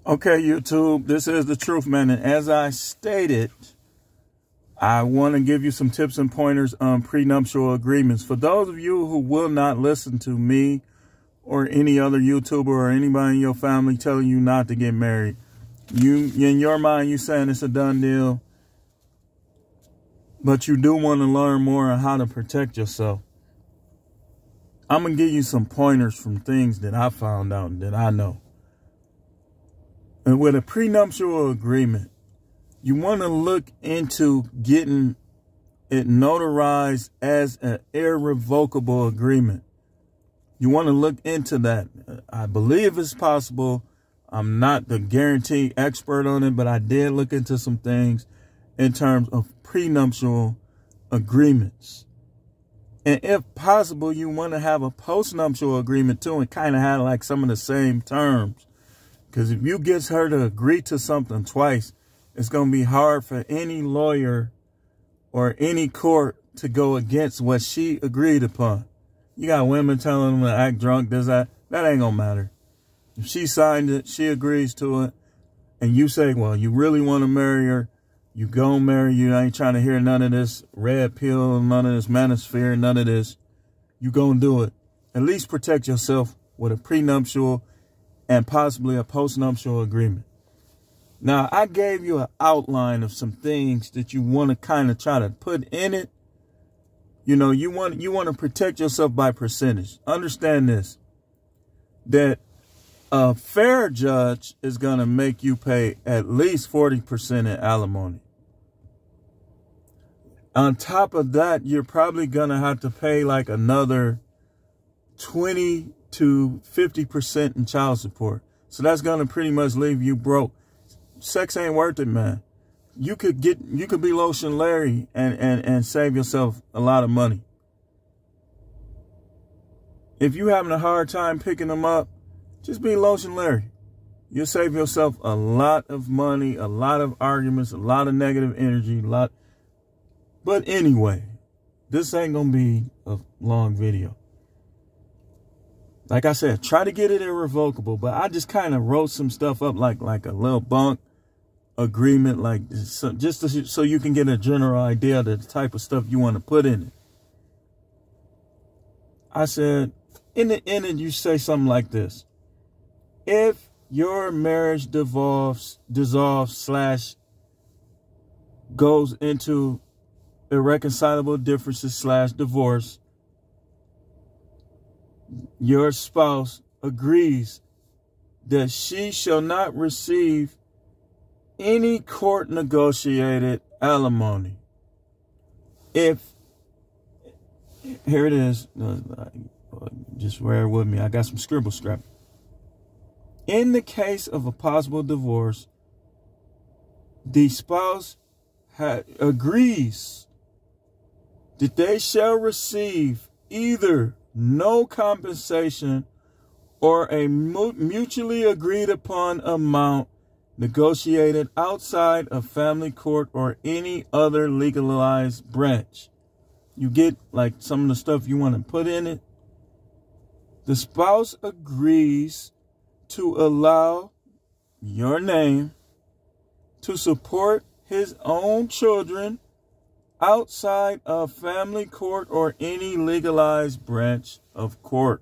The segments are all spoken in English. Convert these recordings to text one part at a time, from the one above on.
Okay, YouTube, this is the truth, man. And as I stated, I want to give you some tips and pointers on prenuptial agreements. For those of you who will not listen to me or any other YouTuber or anybody in your family telling you not to get married, in your mind, you saying it's a done deal, but you do want to learn more on how to protect yourself. I'm going to give you some pointers from things that I found out and that I know. And with a prenuptial agreement, you want to look into getting it notarized as an irrevocable agreement. You want to look into that. I believe it's possible. I'm not the guaranteed expert on it, but I did look into some things in terms of prenuptial agreements. And if possible, you want to have a postnuptial agreement too and kind of have like some of the same terms. Because if you get her to agree to something twice, it's going to be hard for any lawyer or any court to go against what she agreed upon. You got women telling them to act drunk, that ain't going to matter. If she signed it, she agrees to it, and you say, well, you really want to marry her, you go marry you. I ain't trying to hear none of this red pill, none of this manosphere, none of this. You going to do it. At least protect yourself with a prenuptial and possibly a postnuptial agreement. Now, I gave you an outline of some things that you want to kind of try to put in it. You know, you want to protect yourself by percentage. Understand this, that a fair judge is going to make you pay at least 40% in alimony. On top of that, you're probably going to have to pay like another 20 to 50% in child support. So that's going to pretty much leave you broke. Sex ain't worth it, man. You could be Lotion Larry and save yourself a lot of money. If you're having a hard time picking them up, just be Lotion Larry. You'll save yourself a lot of money, a lot of arguments, a lot of negative energy, But anyway, this ain't going to be a long video. Like I said, try to get it irrevocable, but I just kind of wrote some stuff up like a little bunk agreement, so you can get a general idea of the type of stuff you want to put in it. I said, in the end, you say something like this. If your marriage dissolves / goes into irreconcilable differences / divorce, your spouse agrees that she shall not receive any court negotiated alimony. Here it is, just bear with me. I got some scribble scrap. In the case of a possible divorce, the spouse agrees that they shall receive either no compensation or a mutually agreed upon amount negotiated outside of family court or any other legalized branch. You get like some of the stuff you want to put in it. The spouse agrees to allow your name to support his own children outside of family court or any legalized branch of court.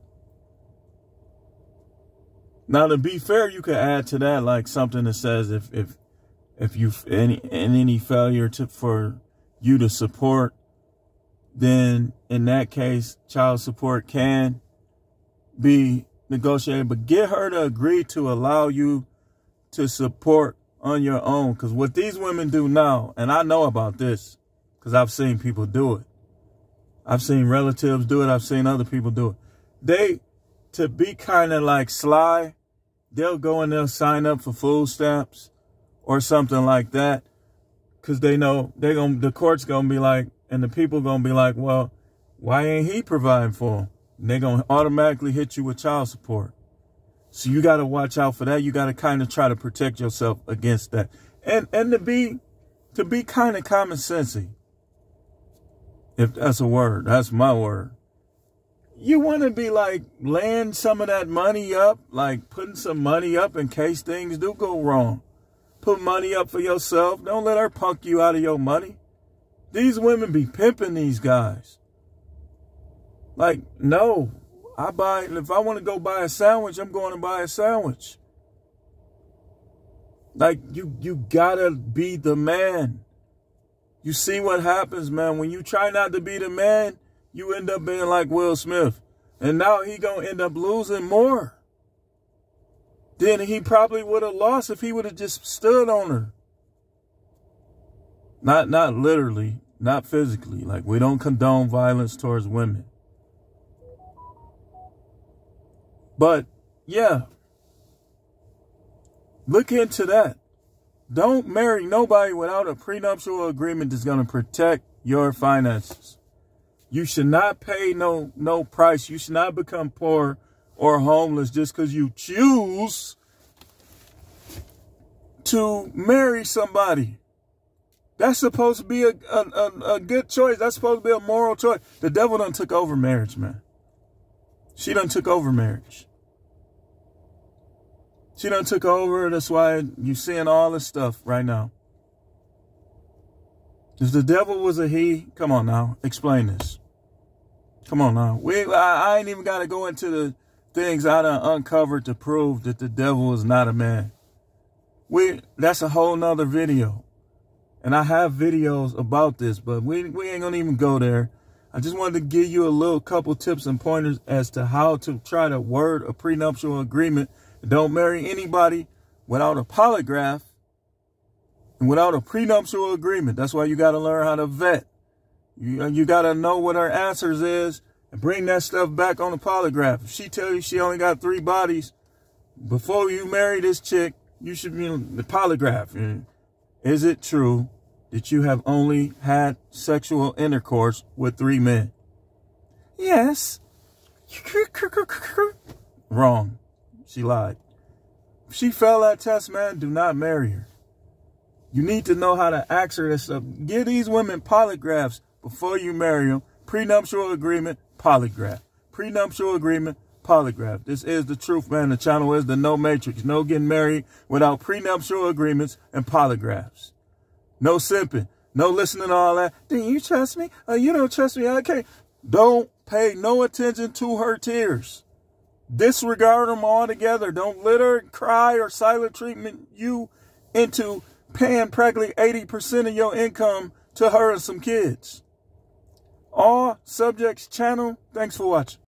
Now, to be fair, you could add to that like something that says if you any failure for you to support, then in that case, child support can be negotiated. But get her to agree to allow you to support on your own. Because what these women do now, and I know about this, because I've seen people do it. I've seen relatives do it. I've seen other people do it. To be kind of like sly, they'll go and they'll sign up for food stamps or something like that. Because they know the court's going to be like, and the people going to be like, well, why ain't he providing for them? And they're going to automatically hit you with child support. So you got to watch out for that. You got to kind of try to protect yourself against that. And to be kind of common sensey. If that's a word, that's my word. You want to be like laying some of that money up, like putting some money up in case things do go wrong. Put money up for yourself. Don't let her punk you out of your money. These women be pimping these guys. Like, no, if I want to go buy a sandwich, I'm going to buy a sandwich. Like, you gotta be the man. You see what happens, man. When you try not to be the man, you end up being like Will Smith. And now he gonna end up losing more than he probably would have lost if he would have just stood on her. Not literally, not physically. Like, we don't condone violence towards women. But, yeah. Look into that. Don't marry nobody without a prenuptial agreement that's going to protect your finances. You should not pay no price. You should not become poor or homeless just because you choose to marry somebody. That's supposed to be a good choice. That's supposed to be a moral choice. The devil done took over marriage, man. She done took over marriage. She done took over. That's why you're seeing all this stuff right now. If the devil was a he, come on now, explain this. Come on now. I ain't even got to go into the things I done uncovered to prove that the devil is not a man. That's a whole nother video. And I have videos about this, but we ain't going to even go there. I just wanted to give you a couple tips and pointers as to how to try to word a prenuptial agreement. Don't marry anybody without a polygraph and without a prenuptial agreement. That's why you got to learn how to vet. You got to know what her answers is and bring that stuff back on the polygraph. If she tell you she only got 3 bodies, before you marry this chick, you should be on the polygraph. Is it true that you have only had sexual intercourse with 3 men? Yes. Wrong. She lied. If she failed that test, man, do not marry her. You need to know how to ask her this stuff. Give these women polygraphs before you marry them. Prenuptial agreement, polygraph. Prenuptial agreement, polygraph. This is the truth, man. The channel is the No Matrix. No getting married without prenuptial agreements and polygraphs. No simping. No listening to all that. Do you trust me? Oh, you don't trust me. Okay. Don't pay no attention to her tears. Disregard them altogether. Don't let her cry or silent treatment you into paying practically 80% of your income to her and some kids. All Subjects channel. Thanks for watching.